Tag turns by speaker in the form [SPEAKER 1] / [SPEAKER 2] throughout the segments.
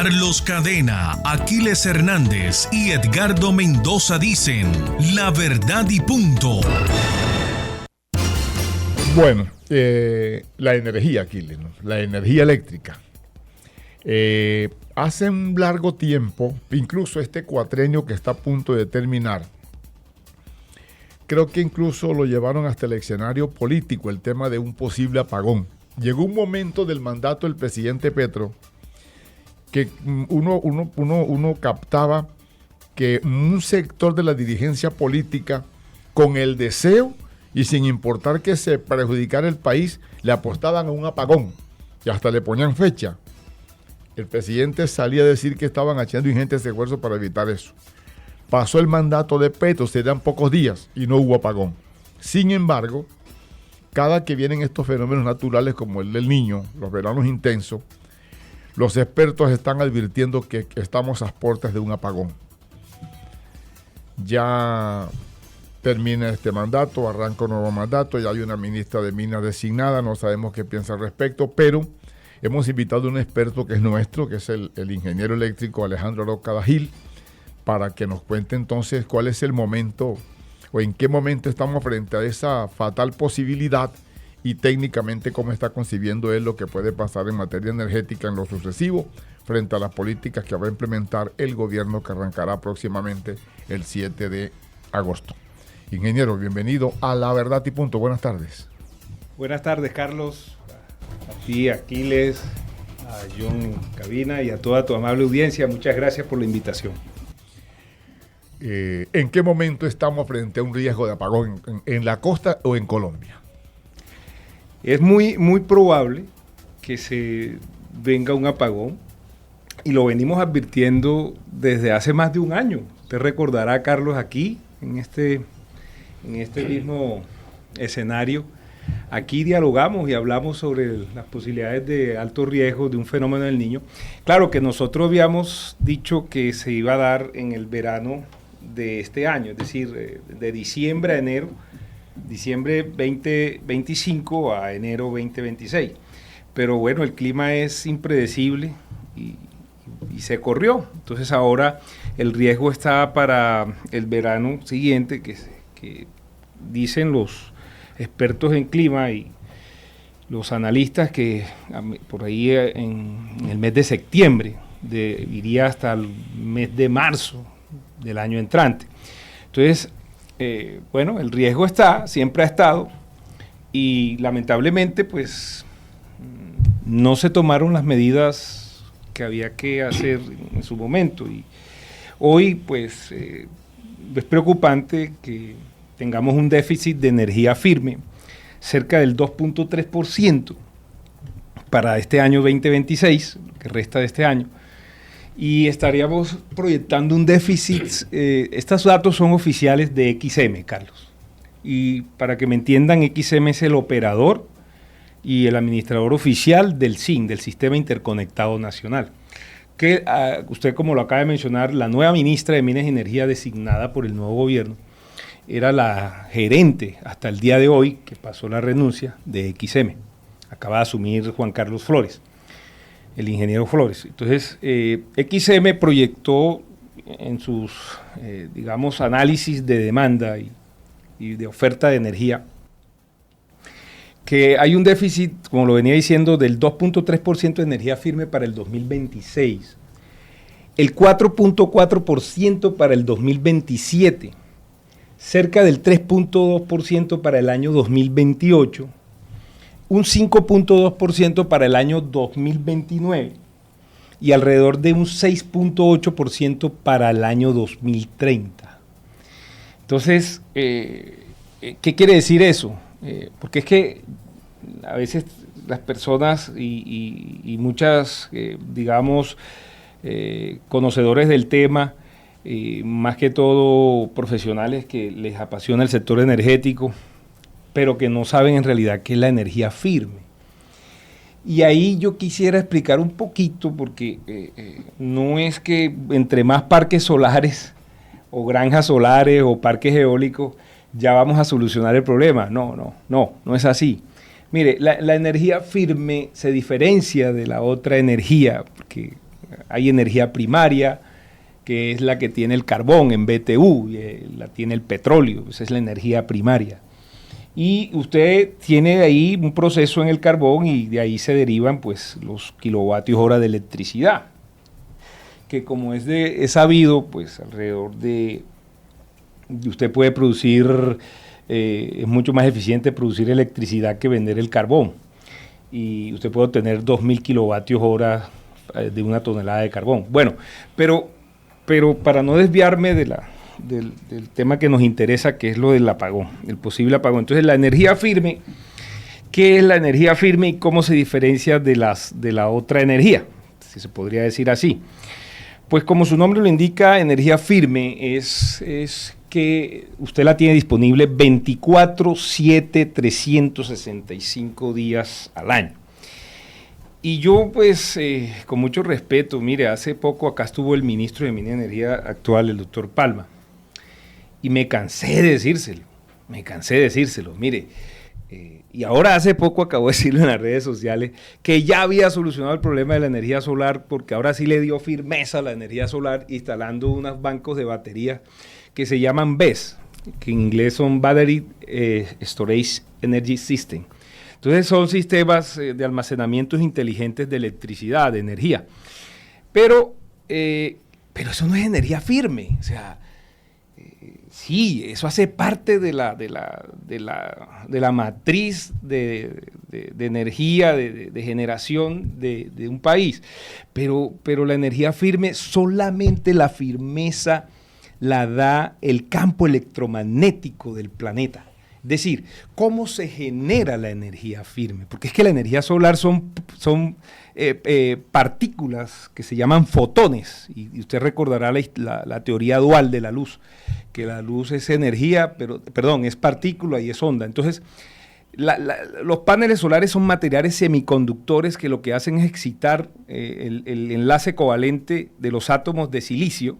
[SPEAKER 1] Carlos Cadena, Aquiles Hernández y Edgardo Mendoza dicen la verdad y punto.
[SPEAKER 2] Bueno, la energía, Aquiles, ¿no? La energía eléctrica. Hace un largo tiempo, incluso este cuatrenio que está a punto de terminar, creo que incluso lo llevaron hasta el escenario político, el tema de un posible apagón. Llegó un momento del mandato del presidente Petro que uno captaba que un sector de la dirigencia política, con el deseo y sin importar que se perjudicara el país, le apostaban a un apagón y hasta le ponían fecha. El presidente salía a decir que estaban haciendo ingentes esfuerzos para evitar eso. Pasó el mandato de Petro, se dan pocos días y no hubo apagón. Sin embargo, cada que vienen estos fenómenos naturales como el del Niño, los veranos intensos, los expertos están advirtiendo que estamos a puertas de un apagón. Ya termina este mandato, arranca un nuevo mandato, ya hay una ministra de Minas designada, no sabemos qué piensa al respecto, pero hemos invitado a un experto que es nuestro, que es el ingeniero eléctrico Alejandro Arocada Gil, para que nos cuente entonces cuál es el momento o en qué momento estamos frente a esa fatal posibilidad y técnicamente cómo está concibiendo él lo que puede pasar en materia energética en lo sucesivo frente a las políticas que va a implementar el gobierno que arrancará próximamente el 7 de agosto. Ingeniero, bienvenido a La Verdad y Punto. Buenas tardes.
[SPEAKER 3] Buenas tardes, Carlos. A ti, Aquiles, a John en cabina y a toda tu amable audiencia. Muchas gracias por la invitación.
[SPEAKER 2] ¿En qué momento estamos frente a un riesgo de apagón en la costa o en Colombia?
[SPEAKER 3] Es muy probable que se venga un apagón y lo venimos advirtiendo desde hace más de un año. Usted recordará, Carlos, aquí, en este mismo escenario, aquí dialogamos y hablamos sobre las posibilidades de alto riesgo de un fenómeno del Niño. Claro que nosotros habíamos dicho que se iba a dar en el verano de este año, es decir, de diciembre a enero, diciembre 2025 a enero 2026. Pero bueno, el clima es impredecible y se corrió. Entonces ahora el riesgo está para el verano siguiente, que dicen los expertos en clima y los analistas que por ahí en el mes de septiembre iría hasta el mes de marzo del año entrante. Entonces, bueno, el riesgo siempre ha estado y lamentablemente pues no se tomaron las medidas que había que hacer en su momento y hoy pues es preocupante que tengamos un déficit de energía firme cerca del 2.3% para este año 2026, lo que resta de este año, y estaríamos proyectando un déficit, estos datos son oficiales de XM, Carlos, y para que me entiendan, XM es el operador y el administrador oficial del SIN, del Sistema Interconectado Nacional, que usted como lo acaba de mencionar, la nueva ministra de Minas y Energía designada por el nuevo gobierno, era la gerente hasta el día de hoy, que pasó la renuncia, de XM. Acaba de asumir Juan Carlos Flores, el ingeniero Flores. Entonces, XM proyectó en sus, digamos, análisis de demanda y de oferta de energía, que hay un déficit, como lo venía diciendo, del 2.3% de energía firme para el 2026, el 4.4% para el 2027, cerca del 3.2% para el año 2028, un 5.2% para el año 2029 y alrededor de un 6.8% para el año 2030. Entonces, ¿qué quiere decir eso? Porque es que a veces las personas y muchas, digamos, conocedores del tema, más que todo profesionales que les apasiona el sector energético, pero que no saben en realidad qué es la energía firme. Y ahí yo quisiera explicar un poquito, porque no es que entre más parques solares o granjas solares o parques eólicos ya vamos a solucionar el problema. No es así. Mire, la energía firme se diferencia de la otra energía, porque hay energía primaria, que es la que tiene el carbón en BTU, la tiene el petróleo, esa es la energía primaria. Y usted tiene de ahí un proceso en el carbón y de ahí se derivan pues los kilovatios hora de electricidad, que como es sabido, pues alrededor de usted puede producir, es mucho más eficiente producir electricidad que vender el carbón. Y usted puede obtener 2.000 kilovatios hora de una tonelada de carbón. Bueno, pero para no desviarme del tema que nos interesa, que es lo del apagón, el posible apagón. Entonces, la energía firme, ¿qué es la energía firme y cómo se diferencia de la otra energía? Si se podría decir así. Pues como su nombre lo indica, energía firme es que usted la tiene disponible 24/7, 365 días al año. Y yo, pues, con mucho respeto, mire, hace poco acá estuvo el ministro de Minería y Energía actual, el doctor Palma, y me cansé de decírselo, mire, y ahora hace poco acabo de decirlo en las redes sociales, que ya había solucionado el problema de la energía solar, porque ahora sí le dio firmeza a la energía solar, instalando unos bancos de baterías que se llaman BESS, que en inglés son Battery Storage Energy System. Entonces son sistemas de almacenamientos inteligentes de electricidad, de energía. Pero eso no es energía firme. O sea, sí, eso hace parte de la matriz de energía, de generación de un país. Pero la energía firme, solamente la firmeza la da el campo electromagnético del planeta. Es decir, ¿cómo se genera la energía firme? Porque es que la energía solar son partículas que se llaman fotones, y usted recordará la teoría dual de la luz, que la luz es energía, es partícula y es onda. Entonces, los paneles solares son materiales semiconductores que lo que hacen es excitar el enlace covalente de los átomos de silicio,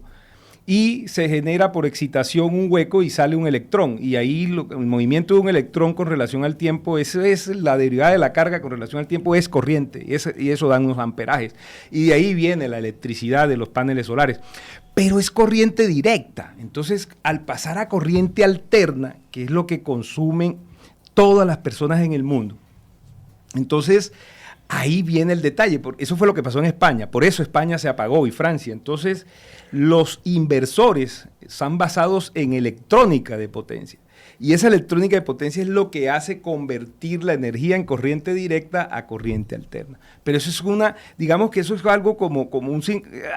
[SPEAKER 3] y se genera por excitación un hueco y sale un electrón, y ahí el movimiento de un electrón con relación al tiempo, eso es la derivada de la carga con relación al tiempo, es corriente, y eso dan unos amperajes, y de ahí viene la electricidad de los paneles solares, pero es corriente directa. Entonces, al pasar a corriente alterna, que es lo que consumen todas las personas en el mundo, entonces ahí viene el detalle, eso fue lo que pasó en España, por eso España se apagó y Francia. Entonces, los inversores están basados en electrónica de potencia, y esa electrónica de potencia es lo que hace convertir la energía en corriente directa a corriente alterna. Pero eso es digamos que eso es algo como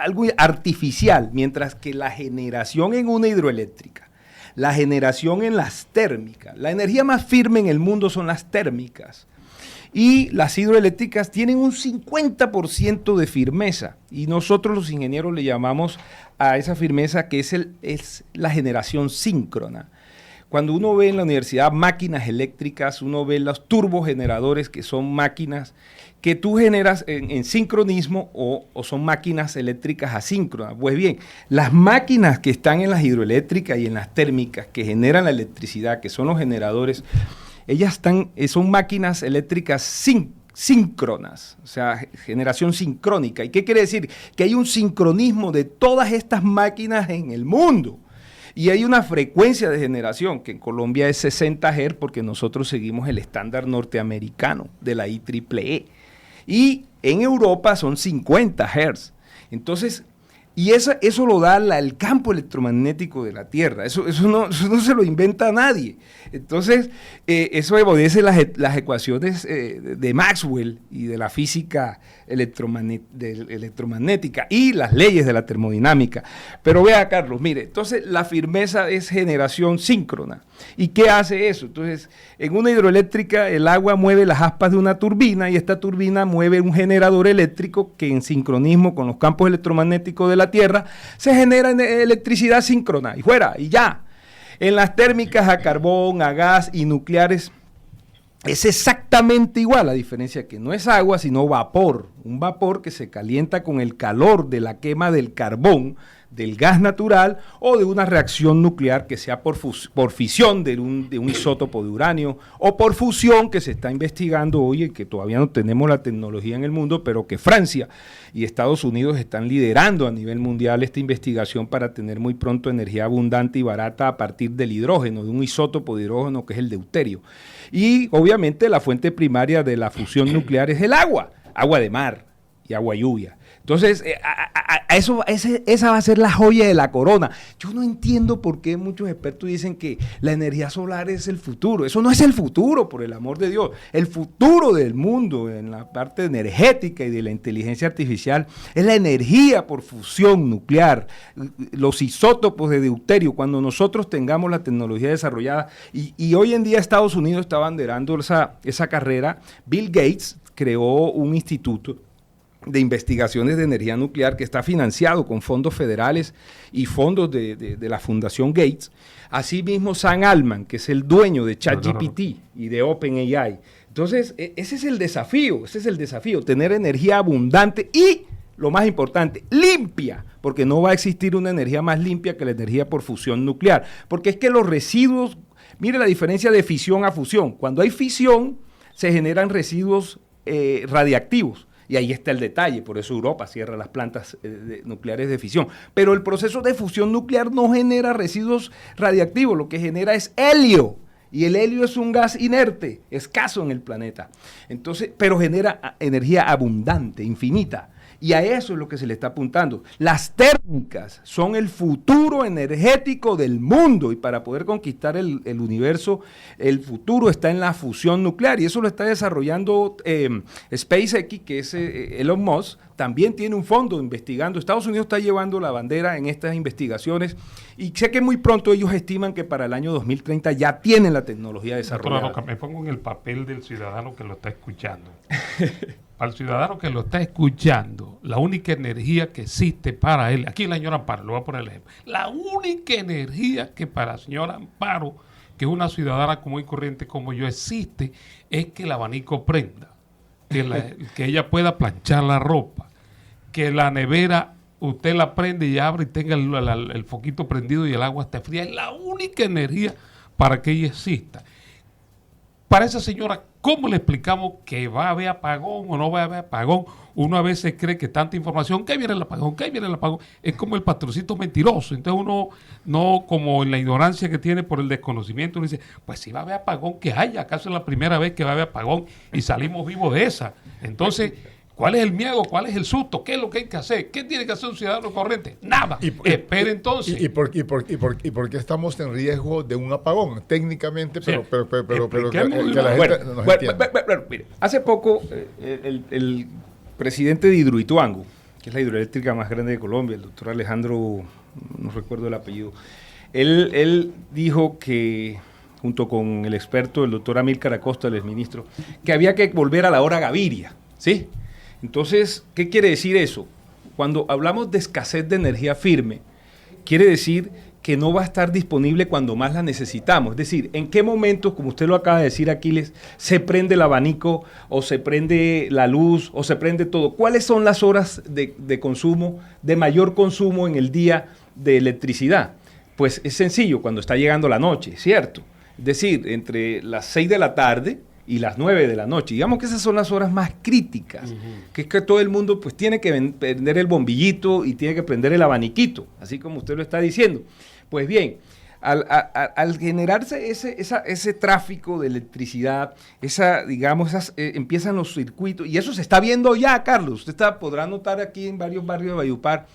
[SPEAKER 3] algo artificial, mientras que la generación en una hidroeléctrica, la generación en las térmicas, la energía más firme en el mundo son las térmicas. Y las hidroeléctricas tienen un 50% de firmeza, y nosotros los ingenieros le llamamos a esa firmeza que es la generación síncrona. Cuando uno ve en la universidad máquinas eléctricas, uno ve los turbogeneradores, que son máquinas que tú generas en sincronismo, o son máquinas eléctricas asíncronas. Pues bien, las máquinas que están en las hidroeléctricas y en las térmicas que generan la electricidad, que son los generadores, ellas son máquinas eléctricas síncronas, o sea, generación sincrónica. ¿Y qué quiere decir? Que hay un sincronismo de todas estas máquinas en el mundo. Y hay una frecuencia de generación, que en Colombia es 60 Hz, porque nosotros seguimos el estándar norteamericano de la IEEE. Y en Europa son 50 Hz. Entonces, y eso lo da el campo electromagnético de la Tierra. Eso no se lo inventa nadie. Entonces, eso obedece las ecuaciones de Maxwell y de la física electromagnética y las leyes de la termodinámica. Pero vea, Carlos, mire, entonces la firmeza es generación síncrona. ¿Y qué hace eso? Entonces, en una hidroeléctrica el agua mueve las aspas de una turbina, y esta turbina mueve un generador eléctrico que, en sincronismo con los campos electromagnéticos de la Tierra, se genera electricidad síncrona y fuera, y ya. En las térmicas a carbón, a gas y nucleares es exactamente igual, la diferencia que no es agua sino vapor. un vapor que se calienta con el calor de la quema del carbón, del gas natural o de una reacción nuclear que sea por fisión de un isótopo de uranio o por fusión que se está investigando hoy y que todavía no tenemos la tecnología en el mundo, pero que Francia y Estados Unidos están liderando a nivel mundial esta investigación para tener muy pronto energía abundante y barata a partir del hidrógeno, de un isótopo de hidrógeno que es el deuterio. Y obviamente la fuente primaria de la fusión nuclear es el agua de mar y agua lluvia. Entonces, esa va a ser la joya de la corona. Yo no entiendo por qué muchos expertos dicen que la energía solar es el futuro. Eso no es el futuro, por el amor de Dios. El futuro del mundo en la parte energética y de la inteligencia artificial es la energía por fusión nuclear, los isótopos de deuterio, cuando nosotros tengamos la tecnología desarrollada. Y hoy en día Estados Unidos está abanderando esa carrera. Bill Gates creó un instituto de investigaciones de energía nuclear que está financiado con fondos federales y fondos de la Fundación Gates. Asimismo, Sam Altman, que es el dueño de ChatGPT y de OpenAI. Entonces, ese es el desafío, tener energía abundante y, lo más importante, limpia, porque no va a existir una energía más limpia que la energía por fusión nuclear, porque es que los residuos, mire la diferencia de fisión a fusión. Cuando hay fisión, se generan residuos radiactivos. Y ahí está el detalle, por eso Europa cierra las plantas nucleares de fisión. Pero el proceso de fusión nuclear no genera residuos radiactivos, lo que genera es helio. Y el helio es un gas inerte, escaso en el planeta. Entonces, pero genera energía abundante, infinita. Y a eso es lo que se le está apuntando. Las térmicas son el futuro energético del mundo y para poder conquistar el universo, el futuro está en la fusión nuclear y eso lo está desarrollando SpaceX, que es Elon Musk, también tiene un fondo investigando. Estados Unidos está llevando la bandera en estas investigaciones y sé que muy pronto ellos estiman que para el año 2030 ya tienen la tecnología desarrollada.
[SPEAKER 4] Claro, me pongo en el papel del ciudadano que lo está escuchando. Para el ciudadano que lo está escuchando, la única energía que existe para él, aquí la señora Amparo, le voy a poner el ejemplo, la única energía que para la señora Amparo, que es una ciudadana común y corriente como yo, existe, es que el abanico prenda, que ella pueda planchar la ropa, que la nevera usted la prende y abre y tenga el foquito prendido y el agua esté fría. Es la única energía para que ella exista. Para esa señora, ¿cómo le explicamos que va a haber apagón o no va a haber apagón? Uno a veces cree que tanta información, ¿qué viene el apagón? ¿Qué viene el apagón? Es como el patroncito mentiroso. Entonces uno, no como en la ignorancia que tiene por el desconocimiento, uno dice, pues si va a haber apagón, que haya. ¿Acaso es la primera vez que va a haber apagón y salimos vivos de esa? Entonces, ¿cuál es el miedo? ¿Cuál es el susto? ¿Qué es lo que hay que hacer? ¿Qué tiene que hacer un ciudadano corriente? Nada. Espera entonces.
[SPEAKER 2] ¿Y por qué estamos en riesgo de un apagón? Técnicamente, pero que la gente nos entienda.
[SPEAKER 3] Mire, hace poco el presidente de Hidroituango, que es la hidroeléctrica más grande de Colombia, el doctor Alejandro, no recuerdo el apellido, él dijo que, junto con el experto, el doctor Amílcar Acosta, el exministro, que había que volver a la hora Gaviria, ¿sí? Entonces, ¿qué quiere decir eso? Cuando hablamos de escasez de energía firme, quiere decir que no va a estar disponible cuando más la necesitamos. Es decir, ¿en qué momentos, como usted lo acaba de decir, Aquiles, se prende el abanico o se prende la luz o se prende todo? ¿Cuáles son las horas de consumo, de mayor consumo en el día de electricidad? Pues es sencillo, cuando está llegando la noche, ¿cierto? Es decir, entre las 6 de la tarde y las 9 de la noche. Digamos que esas son las horas más críticas, que es que todo el mundo pues tiene que prender el bombillito y tiene que prender el abaniquito, así como usted lo está diciendo. Pues bien, al generarse ese tráfico de electricidad, empiezan los circuitos, y eso se está viendo ya, Carlos. Usted podrá notar aquí en varios barrios de Valledupar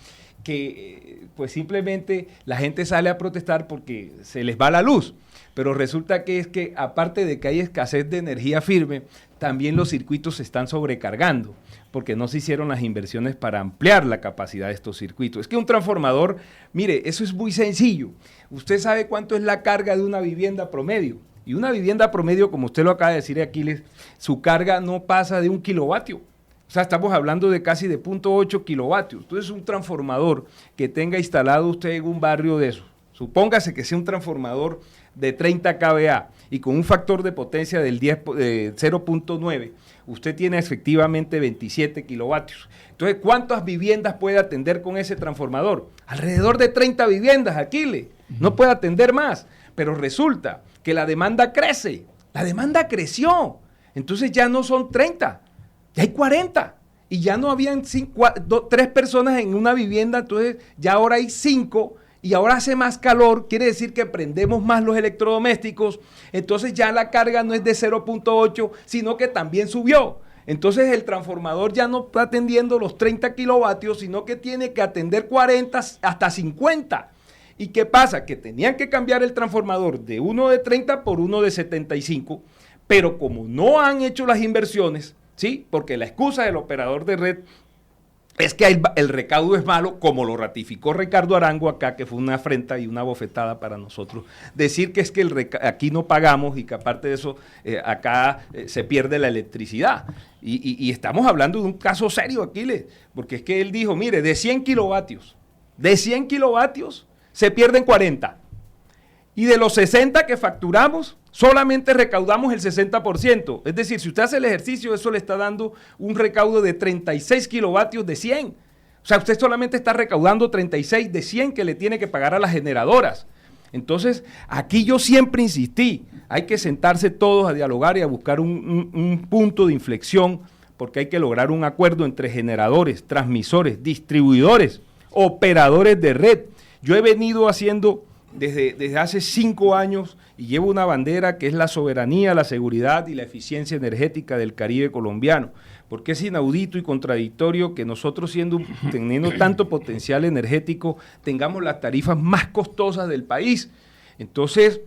[SPEAKER 3] que pues simplemente la gente sale a protestar porque se les va la luz. Pero resulta que es que, aparte de que hay escasez de energía firme, también los circuitos se están sobrecargando, porque no se hicieron las inversiones para ampliar la capacidad de estos circuitos. Es que un transformador, mire, eso es muy sencillo. Usted sabe cuánto es la carga de una vivienda promedio. Y una vivienda promedio, como usted lo acaba de decir, Aquiles, su carga no pasa de 1 kilovatio. O sea, estamos hablando de casi de 0.8 kilovatios. Entonces, un transformador que tenga instalado usted en un barrio de esos, supóngase que sea un transformador de 30 kVA y con un factor de potencia del 0.9, usted tiene efectivamente 27 kilovatios. Entonces, ¿cuántas viviendas puede atender con ese transformador? Alrededor de 30 viviendas, Aquiles. No puede atender más. Pero resulta que la demanda crece. La demanda creció. Entonces ya no son 30, ya hay 40. Y ya no habían 3 personas en una vivienda, entonces ya ahora hay 5. Y ahora hace más calor, quiere decir que prendemos más los electrodomésticos, entonces ya la carga no es de 0.8, sino que también subió. Entonces el transformador ya no está atendiendo los 30 kilovatios, sino que tiene que atender 40 hasta 50. ¿Y qué pasa? Que tenían que cambiar el transformador de uno de 30 por uno de 75, pero como no han hecho las inversiones, ¿sí? Porque la excusa del operador de red es que el recaudo es malo, como lo ratificó Ricardo Arango acá, que fue una afrenta y una bofetada para nosotros. Decir que es que aquí no pagamos y que aparte de eso, acá se pierde la electricidad. Y estamos hablando de un caso serio, Aquiles, porque es que él dijo, mire, de 100 kilovatios se pierden 40. Y de los 60 que facturamos, solamente recaudamos el 60%. Es decir, si usted hace el ejercicio, eso le está dando un recaudo de 36 kilovatios de 100. O sea, usted solamente está recaudando 36 de 100 que le tiene que pagar a las generadoras. Entonces, aquí yo siempre insistí, hay que sentarse todos a dialogar y a buscar un punto de inflexión, porque hay que lograr un acuerdo entre generadores, transmisores, distribuidores, operadores de red. Yo he venido haciendo desde hace 5 años y llevo una bandera que es la soberanía, la seguridad y la eficiencia energética del Caribe colombiano, porque es inaudito y contradictorio que nosotros teniendo tanto potencial energético tengamos las tarifas más costosas del país. Entonces,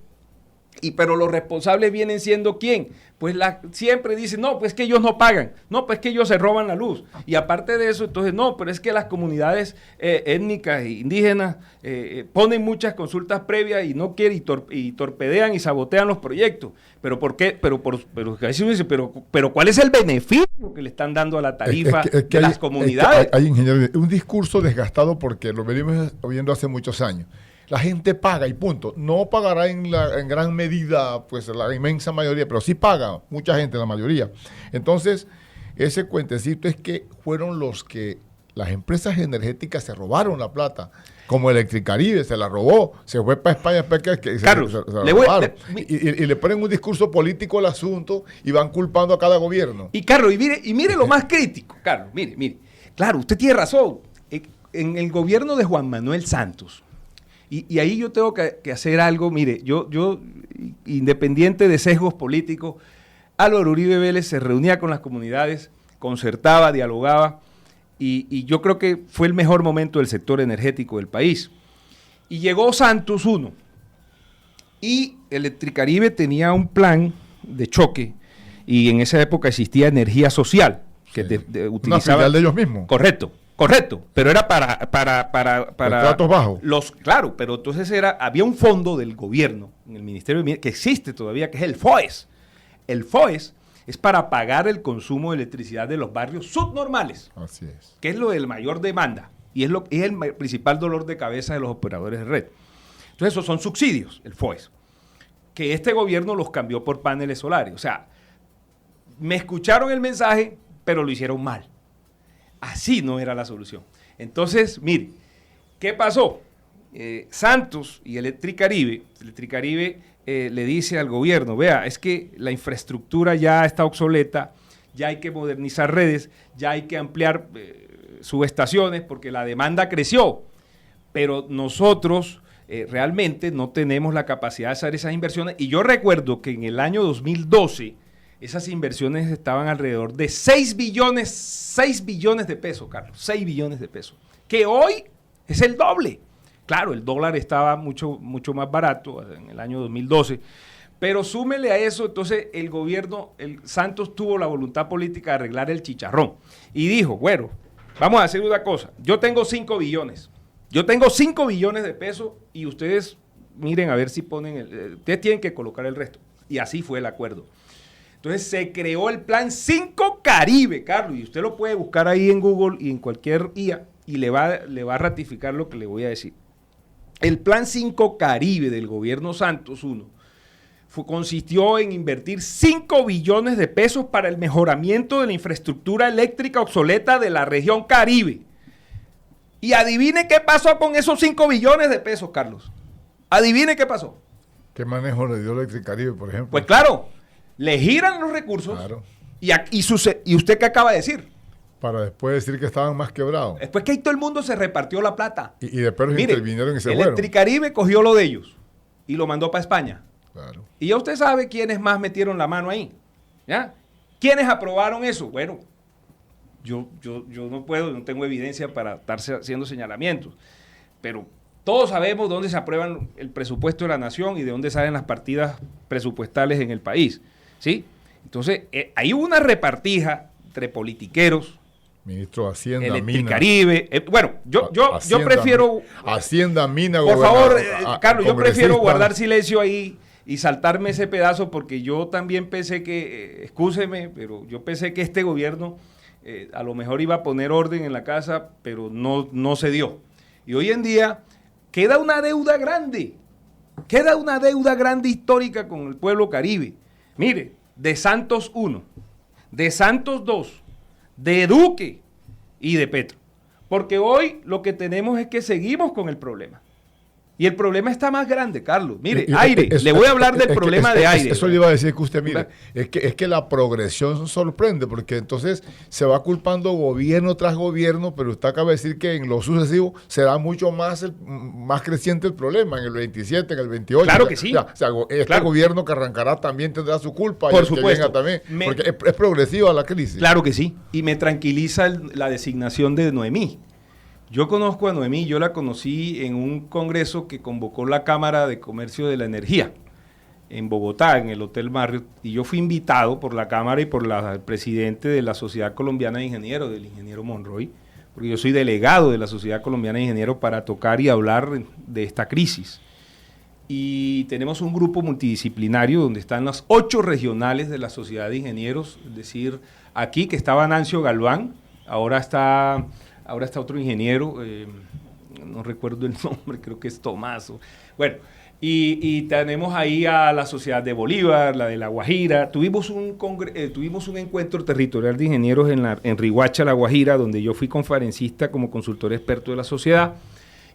[SPEAKER 3] pero los responsables vienen siendo ¿quién? Pues siempre dicen, no, pues que ellos no pagan, no, pues que ellos se roban la luz. Y aparte de eso, entonces, no, pero es que las comunidades étnicas e indígenas ponen muchas consultas previas y no quieren y torpedean y sabotean los proyectos. ¿Pero por qué? Pero ¿cuál es el beneficio que le están dando a la tarifa de las comunidades?
[SPEAKER 2] Hay ingenieros, un discurso desgastado porque lo venimos oyendo hace muchos años. La gente paga y punto. No pagará en gran medida, pues la inmensa mayoría, pero sí paga mucha gente, la mayoría. Entonces, ese cuentecito es que fueron las empresas energéticas se robaron la plata, como Electricaribe se la robó, se fue para España,
[SPEAKER 3] Carlos,
[SPEAKER 2] se la robaron. Y le ponen un discurso político al asunto y van culpando a cada gobierno.
[SPEAKER 3] Y Carlos, y mire lo más crítico, Carlos, mire. Claro, usted tiene razón. En el gobierno de Juan Manuel Santos, y ahí yo tengo que hacer algo, mire, yo independiente de sesgos políticos, Álvaro Uribe Vélez se reunía con las comunidades, concertaba, dialogaba, y yo creo que fue el mejor momento del sector energético del país. Y llegó Santos 1, y Electricaribe tenía un plan de choque, y en esa época existía Energía Social, que utilizaba...
[SPEAKER 2] Una filial de ellos mismos.
[SPEAKER 3] Correcto, pero era para
[SPEAKER 2] tratos bajos.
[SPEAKER 3] Claro, pero entonces había un fondo del gobierno, en el Ministerio de que existe todavía, que es el FOES. El FOES es para pagar el consumo de electricidad de los barrios subnormales.
[SPEAKER 2] Así es.
[SPEAKER 3] Que es lo de mayor demanda y es el principal dolor de cabeza de los operadores de red. Entonces esos son subsidios, el FOES, que este gobierno los cambió por paneles solares. O sea, me escucharon el mensaje, pero lo hicieron mal. Así no era la solución. Entonces, mire, ¿qué pasó? Santos y Electricaribe le dice al gobierno, vea, es que la infraestructura ya está obsoleta, ya hay que modernizar redes, ya hay que ampliar subestaciones porque la demanda creció, pero nosotros realmente no tenemos la capacidad de hacer esas inversiones. Y yo recuerdo que en el año 2012 esas inversiones estaban alrededor de 6 billones de pesos, Carlos, 6 billones de pesos, que hoy es el doble. Claro, el dólar estaba mucho más barato en el año 2012, pero súmele a eso, entonces el gobierno, Santos tuvo la voluntad política de arreglar el chicharrón y dijo, bueno, vamos a hacer una cosa, yo tengo 5 billones de pesos y ustedes miren a ver si ponen, ustedes tienen que colocar el resto. Y así fue el acuerdo. Entonces se creó el Plan 5 Caribe, Carlos, y usted lo puede buscar ahí en Google y en cualquier IA y le va a ratificar lo que le voy a decir. El Plan 5 Caribe del gobierno Santos 1 consistió en invertir 5 billones de pesos para el mejoramiento de la infraestructura eléctrica obsoleta de la región Caribe. Y adivine qué pasó con esos 5 billones de pesos, Carlos. Adivine qué pasó.
[SPEAKER 2] ¿Qué manejo le dio Electric Caribe, por ejemplo?
[SPEAKER 3] Pues claro, le giran los recursos.
[SPEAKER 2] Claro.
[SPEAKER 3] ¿Y usted qué acaba de decir?
[SPEAKER 2] Para después decir que estaban más quebrados.
[SPEAKER 3] Después que ahí todo el mundo se repartió la plata.
[SPEAKER 2] Y después
[SPEAKER 3] Mire,
[SPEAKER 2] intervinieron y se fueron.
[SPEAKER 3] Electricaribe cogió lo de ellos y lo mandó para España.
[SPEAKER 2] Claro.
[SPEAKER 3] Y ya usted sabe quiénes más metieron la mano ahí. ¿Ya? ¿Quiénes aprobaron eso? Bueno, yo no puedo, no tengo evidencia para estar haciendo señalamientos. Pero todos sabemos dónde se aprueban el presupuesto de la nación y de dónde salen las partidas presupuestales en el país. ¿Sí? Entonces, hay una repartija entre politiqueros,
[SPEAKER 2] Ministro de Hacienda,
[SPEAKER 3] Electricaribe. Bueno, yo prefiero...
[SPEAKER 2] Hacienda, Mina,
[SPEAKER 3] por favor, Carlos, yo prefiero
[SPEAKER 2] congresista.
[SPEAKER 3] guardar silencio ahí y saltarme ese pedazo porque yo también pensé que, excúseme, pero yo pensé que este gobierno a lo mejor iba a poner orden en la casa, pero no se dio. Y hoy en día queda una deuda grande histórica con el pueblo caribe. Mire, de Santos 1, de Santos 2, de Duque y de Petro. Porque hoy lo que tenemos es que seguimos con el problema. Y el problema está más grande, Carlos. Mire, aire. Le voy a hablar del problema de aire.
[SPEAKER 2] Eso le iba a decir que usted, mire, es que la progresión sorprende, porque entonces se va culpando gobierno tras gobierno, pero usted acaba de decir que en lo sucesivo será mucho más creciente el problema, en el 27, en el 28.
[SPEAKER 3] Claro que sí.
[SPEAKER 2] O sea, este gobierno que arrancará también tendrá su culpa.
[SPEAKER 3] Por
[SPEAKER 2] y
[SPEAKER 3] supuesto.
[SPEAKER 2] Que venga también, porque es progresiva la crisis.
[SPEAKER 3] Claro que sí. Y me tranquiliza la designación de Noemí. Yo conozco a Noemí, yo la conocí en un congreso que convocó la Cámara de Comercio de la Energía en Bogotá, en el Hotel Marriott, y yo fui invitado por la Cámara y por el presidente de la Sociedad Colombiana de Ingenieros, del ingeniero Monroy, porque yo soy delegado de la Sociedad Colombiana de Ingenieros para tocar y hablar de esta crisis. Y tenemos un grupo multidisciplinario donde están las 8 regionales de la Sociedad de Ingenieros, es decir, aquí que estaba Nancio Galván, ahora está otro ingeniero, no recuerdo el nombre, creo que es Tomás. Bueno, y tenemos ahí a la Sociedad de Bolívar, la de La Guajira. Tuvimos un encuentro territorial de ingenieros en Riohacha, La Guajira, donde yo fui conferencista como consultor experto de la sociedad.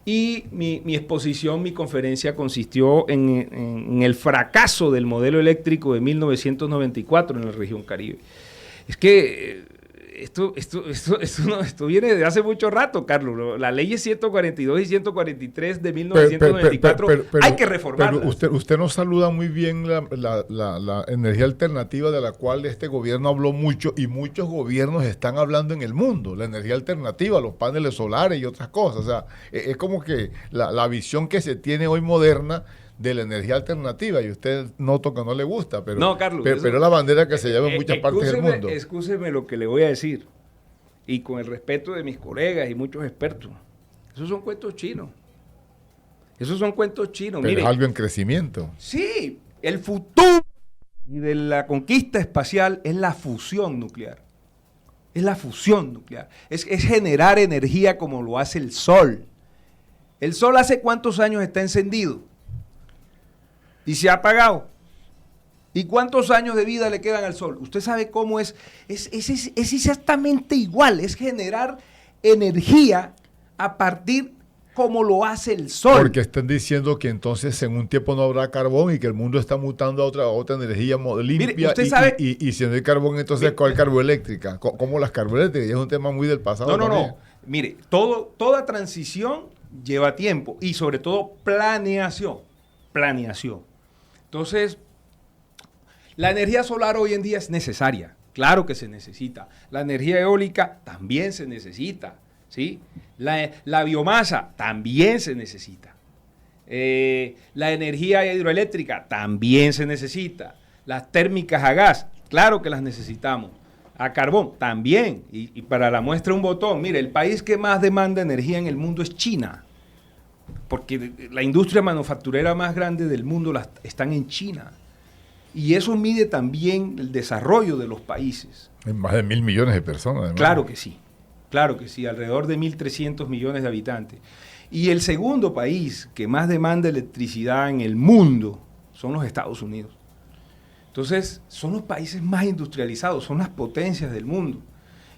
[SPEAKER 3] Y mi exposición, mi conferencia consistió en el fracaso del modelo eléctrico de 1994 en la región Caribe. Es que... Esto viene de hace mucho rato, Carlos. Las leyes 142 y 143 de 1994 hay que reformarlas.
[SPEAKER 2] Pero usted nos saluda muy bien la energía alternativa de la cual este gobierno habló mucho y muchos gobiernos están hablando en el mundo. La energía alternativa, los paneles solares y otras cosas. O sea, es como que la visión que se tiene hoy moderna de la energía alternativa, y usted noto que no le gusta, pero,
[SPEAKER 3] no, Carlos,
[SPEAKER 2] pero es la bandera que se lleva en muchas partes del mundo.
[SPEAKER 3] Excúseme lo que le voy a decir, y con el respeto de mis colegas y muchos expertos, esos son cuentos chinos.
[SPEAKER 2] Pero
[SPEAKER 3] Mire,
[SPEAKER 2] es algo en crecimiento.
[SPEAKER 3] Sí, el futuro y de la conquista espacial es la fusión nuclear. Es generar energía como lo hace el sol. ¿El sol hace cuántos años está encendido? Y se ha apagado. ¿Y cuántos años de vida le quedan al sol? Usted sabe cómo es exactamente igual, es generar energía a partir como lo hace el sol.
[SPEAKER 2] Porque están diciendo que entonces en un tiempo no habrá carbón y que el mundo está mutando a otra energía limpia.
[SPEAKER 3] Mire, usted sabe,
[SPEAKER 2] y si no hay carbón, entonces ¿cuál carboeléctrica? ¿Cómo las carboeléctricas? Es un tema muy del pasado.
[SPEAKER 3] No. Mire, toda transición lleva tiempo y sobre todo planeación. Entonces, la energía solar hoy en día es necesaria, claro que se necesita. La energía eólica también se necesita, ¿sí? La biomasa también se necesita. La energía hidroeléctrica también se necesita. Las térmicas a gas, claro que las necesitamos. A carbón también. Y para la muestra un botón, mire, el país que más demanda energía en el mundo es China. Porque la industria manufacturera más grande del mundo están en China. Y eso mide también el desarrollo de los países.
[SPEAKER 2] En más de 1.000 millones de personas. Además.
[SPEAKER 3] Claro que sí, alrededor de 1.300 millones de habitantes. Y el segundo país que más demanda electricidad en el mundo son los Estados Unidos. Entonces, son los países más industrializados, son las potencias del mundo.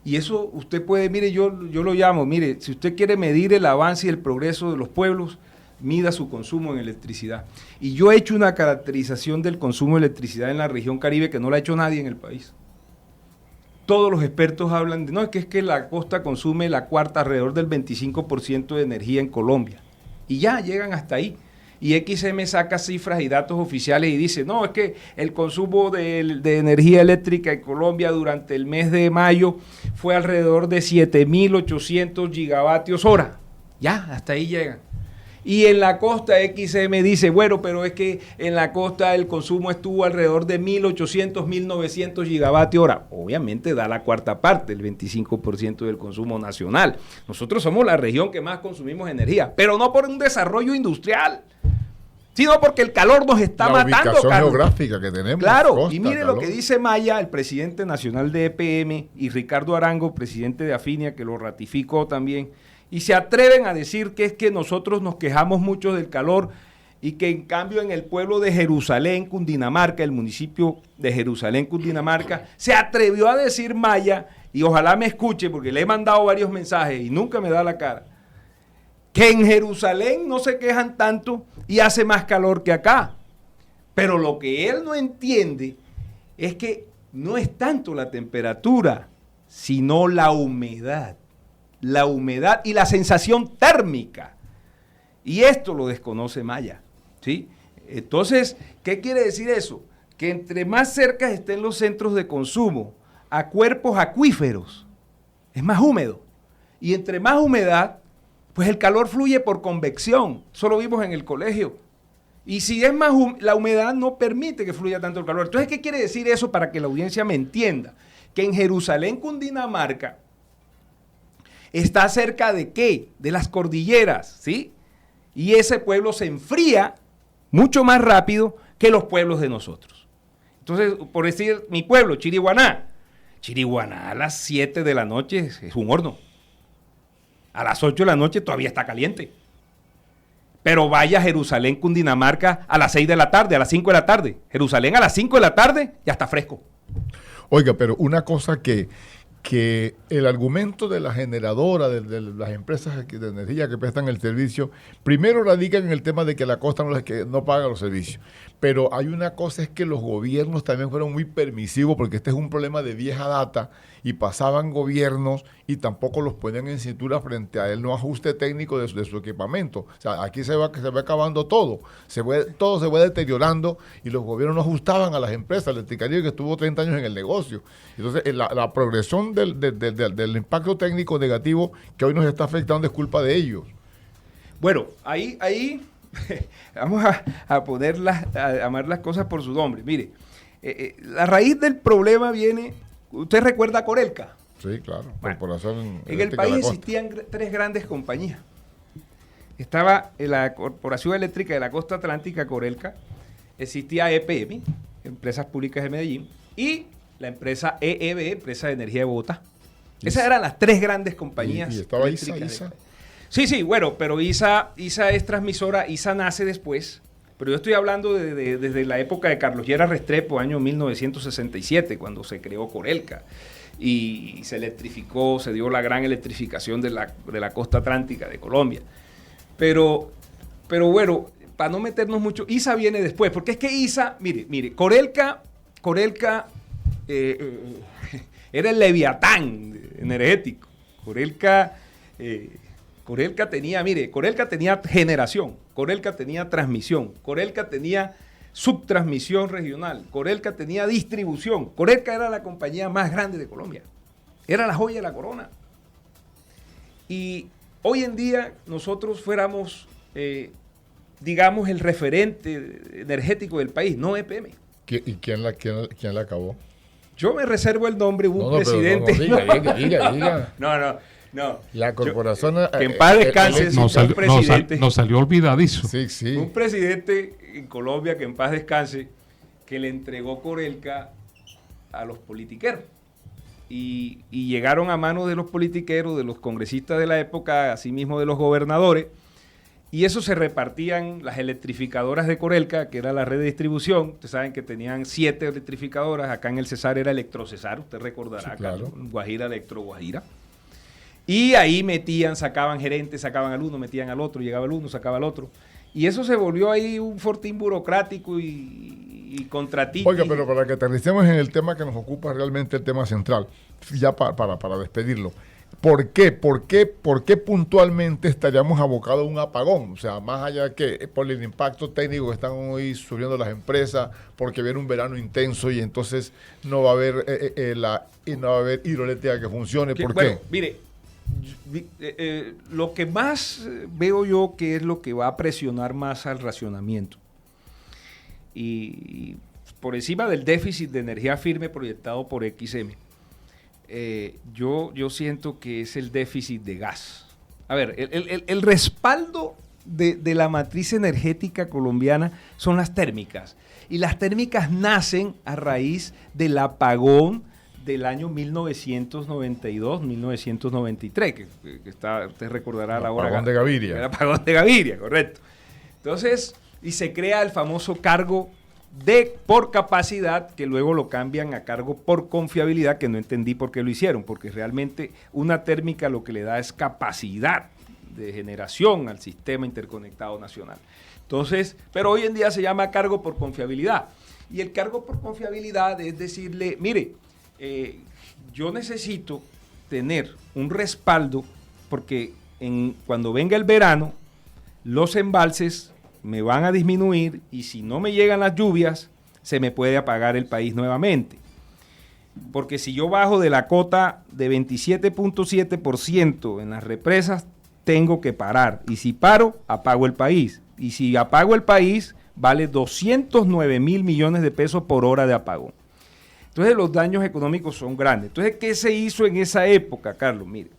[SPEAKER 3] Y eso usted puede, mire, yo lo llamo, mire, si usted quiere medir el avance y el progreso de los pueblos, mida su consumo en electricidad. Y yo he hecho una caracterización del consumo de electricidad en la región Caribe que no la ha hecho nadie en el país. Todos los expertos hablan de, no, es que la costa consume la cuarta, alrededor del 25% de energía en Colombia. Y ya llegan hasta ahí. Y XM saca cifras y datos oficiales y dice, no, es que el consumo de energía eléctrica en Colombia durante el mes de mayo fue alrededor de 7.800 gigavatios hora. Ya, hasta ahí llegan. Y en la costa XM dice, bueno, pero es que en la costa el consumo estuvo alrededor de 1.800, 1.900 gigavatios hora. Obviamente da la cuarta parte, el 25% del consumo nacional. Nosotros somos la región que más consumimos energía, pero no por un desarrollo industrial, sino porque el calor nos está matando.
[SPEAKER 2] La ubicación geográfica que tenemos.
[SPEAKER 3] Claro,
[SPEAKER 2] costa,
[SPEAKER 3] y mire
[SPEAKER 2] calor.
[SPEAKER 3] lo que dice Maya, el presidente nacional de EPM, y Ricardo Arango, presidente de Afinia, que lo ratificó también, y se atreven a decir que es que nosotros nos quejamos mucho del calor y que en cambio en el pueblo de Jerusalén, Cundinamarca, el municipio de Jerusalén, Cundinamarca, se atrevió a decir Maya, y ojalá me escuche porque le he mandado varios mensajes y nunca me da la cara, que en Jerusalén no se quejan tanto y hace más calor que acá. Pero lo que él no entiende es que no es tanto la temperatura, sino la humedad y la sensación térmica. Y esto lo desconoce Maya, ¿sí? Entonces, ¿qué quiere decir eso? Que entre más cerca estén los centros de consumo a cuerpos acuíferos, es más húmedo. Y entre más humedad, pues el calor fluye por convección. Eso lo vimos en el colegio. Y si es más la humedad no permite que fluya tanto el calor. Entonces, ¿qué quiere decir eso para que la audiencia me entienda? Que en Jerusalén, Cundinamarca, está cerca de ¿qué? De las cordilleras, ¿sí? Y ese pueblo se enfría mucho más rápido que los pueblos de nosotros. Entonces, por decir, mi pueblo, Chiriguaná a las 7 de la noche es un horno. A las 8 de la noche todavía está caliente. Pero vaya a Jerusalén, Cundinamarca, a las 6 de la tarde, a las 5 de la tarde. Jerusalén a las 5 de la tarde ya está fresco.
[SPEAKER 2] Oiga, pero una cosa que el argumento de la generadora, de las empresas de energía que prestan el servicio, primero radica en el tema de que la costa no paga los servicios. Pero hay una cosa, es que los gobiernos también fueron muy permisivos, porque este es un problema de vieja data, y pasaban gobiernos y tampoco los ponían en cintura frente a el no ajuste técnico de su equipamiento. O sea, aquí se va acabando todo. Todo se va deteriorando y los gobiernos no ajustaban a las empresas. Electricaribe, que estuvo 30 años en el negocio. Entonces, la progresión del impacto técnico negativo que hoy nos está afectando es culpa de ellos.
[SPEAKER 3] Bueno, ahí vamos a poner a llamar las cosas por su nombre. Mire, la raíz del problema viene, ¿usted recuerda a Corelca?
[SPEAKER 2] Sí, claro.
[SPEAKER 3] Bueno,
[SPEAKER 2] Corporación
[SPEAKER 3] en el país existían tres grandes compañías. Estaba la Corporación Eléctrica de la Costa Atlántica, Corelca, existía EPM, Empresas Públicas de Medellín, y la empresa EEB, Empresa de Energía de Bogotá. Esas eran las tres grandes compañías.
[SPEAKER 2] ¿Y estaba
[SPEAKER 3] eléctricas
[SPEAKER 2] ISA?
[SPEAKER 3] Sí, bueno, pero ISA es transmisora, ISA nace después, pero yo estoy hablando desde la época de Carlos Lleras Restrepo, año 1967, cuando se creó Corelca y se electrificó, se dio la gran electrificación de la costa atlántica de Colombia. Pero bueno, para no meternos mucho, ISA viene después, porque es que ISA, mire, Corelca era el leviatán energético. Corelca tenía generación, Corelca tenía transmisión, Corelca tenía subtransmisión regional, Corelca tenía distribución. Corelca era la compañía más grande de Colombia, era la joya de la corona. Y hoy en día nosotros fuéramos, digamos, el referente energético del país, no EPM.
[SPEAKER 2] ¿Y quién la acabó?
[SPEAKER 3] Yo me reservo el nombre, hubo un presidente.
[SPEAKER 2] Diga.
[SPEAKER 3] No.
[SPEAKER 2] La corporación.
[SPEAKER 3] Que en paz descanse.
[SPEAKER 4] Nos salió olvidadizo.
[SPEAKER 2] Sí.
[SPEAKER 3] Un presidente en Colombia, que en paz descanse, que le entregó Corelca a los politiqueros. Y llegaron a manos de los politiqueros, de los congresistas de la época, así mismo de los gobernadores, Y eso se repartían las electrificadoras de Corelca, que era la red de distribución. Ustedes saben que tenían 7 electrificadoras. Acá en el Cesar era Electrocesar, usted recordará,
[SPEAKER 2] sí, claro.
[SPEAKER 3] Guajira, Electro Guajira. Y ahí metían, sacaban gerentes, sacaban al uno, metían al otro, llegaba el uno, sacaba al otro. Y eso se volvió ahí un fortín burocrático y contratista.
[SPEAKER 2] Oiga, pero para que aterricemos en el tema que nos ocupa realmente el tema central, ya para despedirlo. ¿Por qué puntualmente estaríamos abocados a un apagón? O sea, más allá que por el impacto técnico que están hoy sufriendo las empresas, porque viene un verano intenso y entonces no va a haber hidroeléctrica que funcione. ¿Por qué?
[SPEAKER 3] Mire, lo que más veo yo que es lo que va a presionar más al racionamiento y por encima del déficit de energía firme proyectado por XM, yo siento que es el déficit de gas. A ver, el respaldo de la matriz energética colombiana son las térmicas, y las térmicas nacen a raíz del apagón del año 1992-1993, que está, usted recordará la hora.
[SPEAKER 2] Apagón de Gaviria.
[SPEAKER 3] El apagón de Gaviria, correcto. Entonces, y se crea el famoso cargo por capacidad, que luego lo cambian a cargo por confiabilidad, que no entendí por qué lo hicieron, porque realmente una térmica lo que le da es capacidad de generación al sistema interconectado nacional. Entonces, pero hoy en día se llama cargo por confiabilidad. Y el cargo por confiabilidad es decirle, mire, yo necesito tener un respaldo porque cuando venga el verano, los embalses me van a disminuir y si no me llegan las lluvias, se me puede apagar el país nuevamente. Porque si yo bajo de la cota de 27.7% en las represas, tengo que parar. Y si paro, apago el país. Y si apago el país, vale 209 mil millones de pesos por hora de apagón. Entonces los daños económicos son grandes. Entonces, ¿qué se hizo en esa época, Carlos? Mire,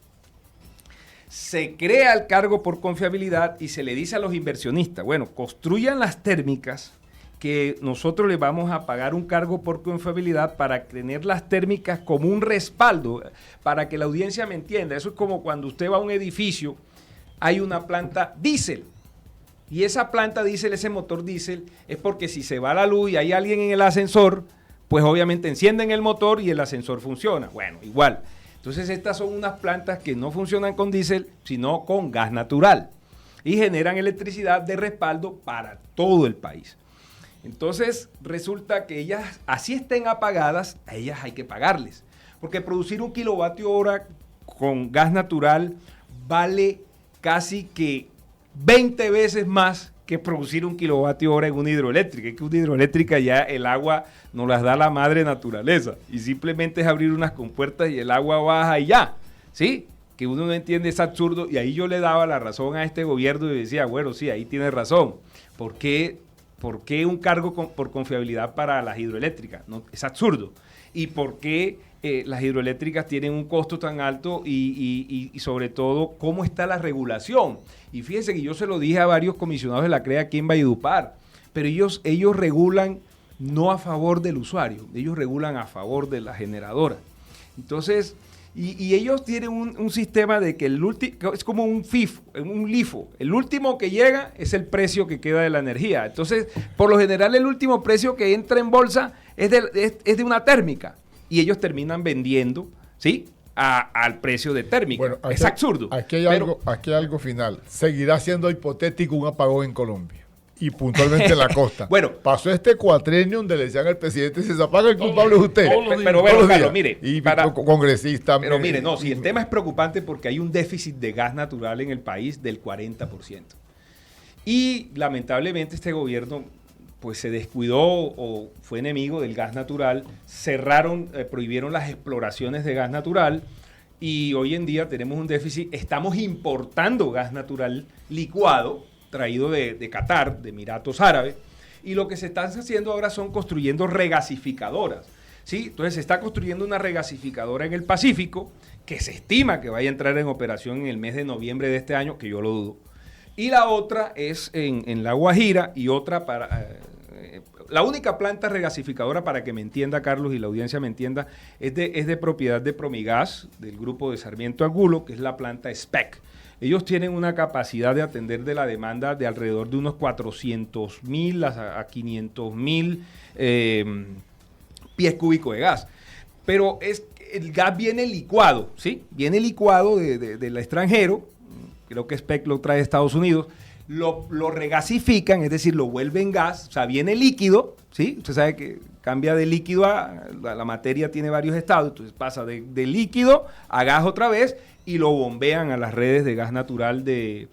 [SPEAKER 3] se crea el cargo por confiabilidad y se le dice a los inversionistas, bueno, construyan las térmicas que nosotros les vamos a pagar un cargo por confiabilidad para tener las térmicas como un respaldo, para que la audiencia me entienda. Eso es como cuando usted va a un edificio, hay una planta diésel. Y esa planta diésel, ese motor diésel, es porque si se va la luz y hay alguien en el ascensor, pues obviamente encienden el motor y el ascensor funciona. Bueno, igual. Entonces estas son unas plantas que no funcionan con diésel, sino con gas natural. Y generan electricidad de respaldo para todo el país. Entonces resulta que ellas, así estén apagadas, a ellas hay que pagarles. Porque producir 1 kilovatio hora con gas natural vale casi que 20 veces más que producir 1 kilovatio hora en una hidroeléctrica. Es que una hidroeléctrica ya el agua nos las da la madre naturaleza y simplemente es abrir unas compuertas y el agua baja y ya, ¿sí? Que uno no entiende, es absurdo, y ahí yo le daba la razón a este gobierno y decía, bueno, sí, ahí tiene razón. ¿Por qué un cargo por confiabilidad para las hidroeléctricas? No, es absurdo. ¿Y por qué las hidroeléctricas tienen un costo tan alto y sobre todo, cómo está la regulación? Y fíjense que yo se lo dije a varios comisionados de la CREA aquí en Valledupar, pero ellos regulan no a favor del usuario, ellos regulan a favor de la generadora. Entonces, y ellos tienen un sistema de que es como un FIFO, un LIFO. El último que llega es el precio que queda de la energía. Entonces, por lo general, el último precio que entra en bolsa es de una térmica. Y ellos terminan vendiendo, ¿sí?, al precio de térmica. Bueno, es absurdo.
[SPEAKER 2] Aquí hay algo final. Seguirá siendo hipotético un apagón en Colombia. Y puntualmente en la costa.
[SPEAKER 3] Bueno,
[SPEAKER 2] pasó este cuatrenio donde le decían al presidente, si se apaga el culpable es usted.
[SPEAKER 3] Pero bueno, Carlos, mire.
[SPEAKER 2] Y congresista.
[SPEAKER 3] Pero mire, no, si el tema es preocupante porque hay un déficit de gas natural en el país del 40%. Y lamentablemente este gobierno pues se descuidó o fue enemigo del gas natural, prohibieron las exploraciones de gas natural y hoy en día tenemos un déficit, estamos importando gas natural licuado, traído de Qatar, de Emiratos Árabes, y lo que se están haciendo ahora son construyendo regasificadoras, ¿sí? Entonces se está construyendo una regasificadora en el Pacífico, que se estima que vaya a entrar en operación en el mes de noviembre de este año, que yo lo dudo, y la otra es en La Guajira y otra la única planta regasificadora, para que me entienda Carlos y la audiencia me entienda, es de propiedad de Promigas, del grupo de Sarmiento Angulo, que es la planta SPEC. ellos tienen una capacidad de atender de la demanda de alrededor de unos 400.000 a 500.000 pies cúbicos de gas. Pero el gas viene licuado, ¿sí? Viene licuado del extranjero, creo que SPEC lo trae de Estados Unidos, lo regasifican, es decir, lo vuelven gas, o sea, viene líquido, ¿sí? Usted sabe que cambia de líquido la materia tiene varios estados, entonces pasa de líquido a gas otra vez y lo bombean a las redes de gas natural que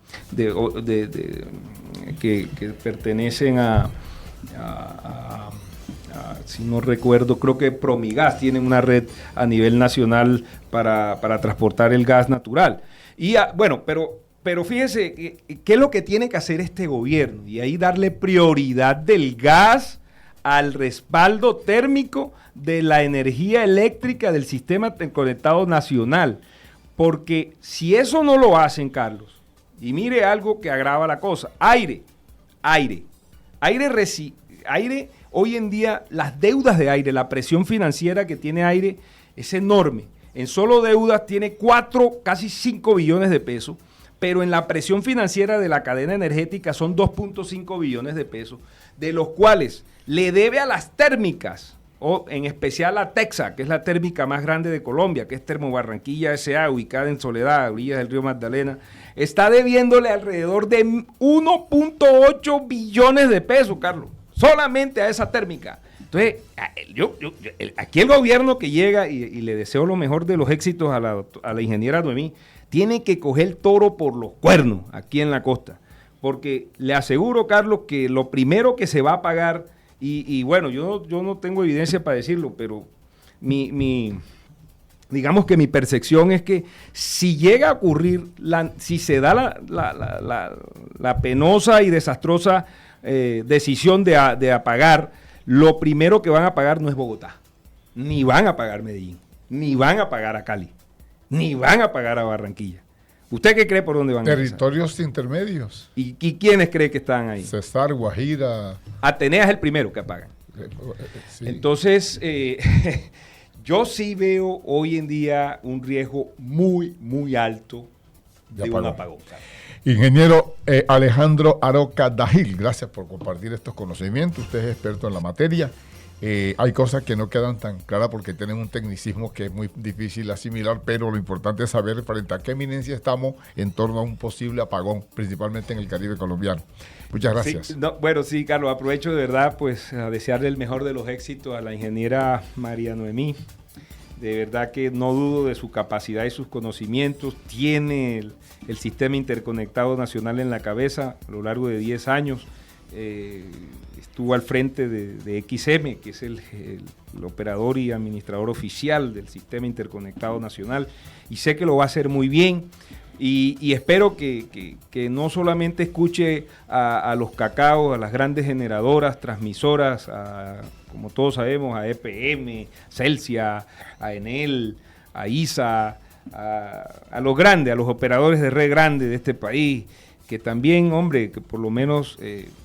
[SPEAKER 3] pertenecen si no recuerdo, creo que Promigas tiene una red a nivel nacional para transportar el gas natural. Y bueno, pero fíjese, ¿qué es lo que tiene que hacer este gobierno? Y ahí darle prioridad del gas al respaldo térmico de la energía eléctrica del sistema conectado nacional. Porque si eso no lo hacen, Carlos, y mire algo que agrava la cosa, aire, hoy en día las deudas de aire, la presión financiera que tiene aire es enorme. En solo deudas tiene 4, casi 5 billones de pesos, pero en la presión financiera de la cadena energética son 2.5 billones de pesos, de los cuales le debe a las térmicas, o en especial a Texa, que es la térmica más grande de Colombia, que es Termobarranquilla S.A., ubicada en Soledad, a orillas del río Magdalena, está debiéndole alrededor de 1.8 billones de pesos, Carlos, solamente a esa térmica. Entonces, aquí el gobierno que llega, y le deseo lo mejor de los éxitos a la ingeniera Noemí, tiene que coger el toro por los cuernos aquí en la costa, porque le aseguro, Carlos, que lo primero que se va a pagar, y bueno, yo no tengo evidencia para decirlo, pero digamos que mi percepción es que si llega a ocurrir, si se da la penosa y desastrosa decisión de apagar, lo primero que van a pagar no es Bogotá, ni van a pagar Medellín, ni van a pagar a Cali, ni van a pagar a Barranquilla. ¿Usted qué cree por dónde van?
[SPEAKER 2] Territorios intermedios.
[SPEAKER 3] ¿Y quiénes cree que están ahí?
[SPEAKER 2] Cesar, Guajira.
[SPEAKER 3] Atenea es el primero que apagan. Sí. Entonces, yo sí veo hoy en día un riesgo muy, muy alto de un apagón.
[SPEAKER 2] Ingeniero Alejandro Aroca Dajil, gracias por compartir estos conocimientos. Usted es experto en la materia. Hay cosas que no quedan tan claras porque tienen un tecnicismo que es muy difícil asimilar, pero lo importante es saber frente a qué eminencia estamos en torno a un posible apagón, principalmente en el Caribe colombiano. Muchas gracias.
[SPEAKER 3] Sí, bueno, sí, Carlos, aprovecho de verdad pues a desearle el mejor de los éxitos a la ingeniera María Noemí. De verdad que no dudo de su capacidad y sus conocimientos. Tiene el sistema interconectado nacional en la cabeza a lo largo de 10 años. Estuvo al frente de XM, que es el operador y administrador oficial del sistema interconectado nacional, y sé que lo va a hacer muy bien, y espero que no solamente escuche a los cacaos, a las grandes generadoras, transmisoras, como todos sabemos, a EPM, Celsia, a Enel, a ISA, a los grandes, a los operadores de red grande de este país, que también, hombre, que por lo menos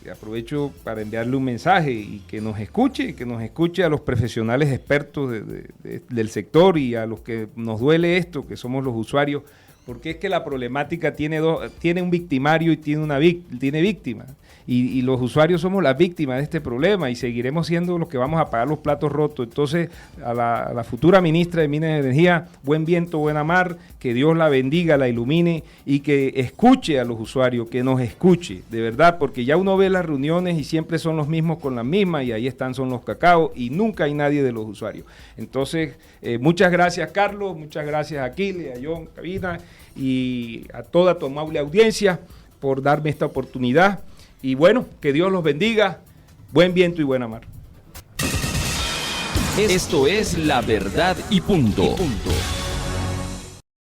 [SPEAKER 3] aprovecho para enviarle un mensaje y que nos escuche a los profesionales expertos del sector y a los que nos duele esto, que somos los usuarios, porque es que la problemática tiene un victimario y tiene víctimas. Y los usuarios somos las víctimas de este problema y seguiremos siendo los que vamos a pagar los platos rotos. Entonces, a la futura ministra de Minas y Energía, buen viento, buena mar, que Dios la bendiga, la ilumine y que escuche a los usuarios, que nos escuche, de verdad, porque ya uno ve las reuniones y siempre son los mismos con las mismas y ahí son los cacaos y nunca hay nadie de los usuarios. Entonces, muchas gracias, Carlos, muchas gracias a Aquiles, a John Cabina y a toda tu amable audiencia por darme esta oportunidad. Y bueno, que Dios los bendiga, buen viento y buena mar.
[SPEAKER 5] Esto es La Verdad y Punto.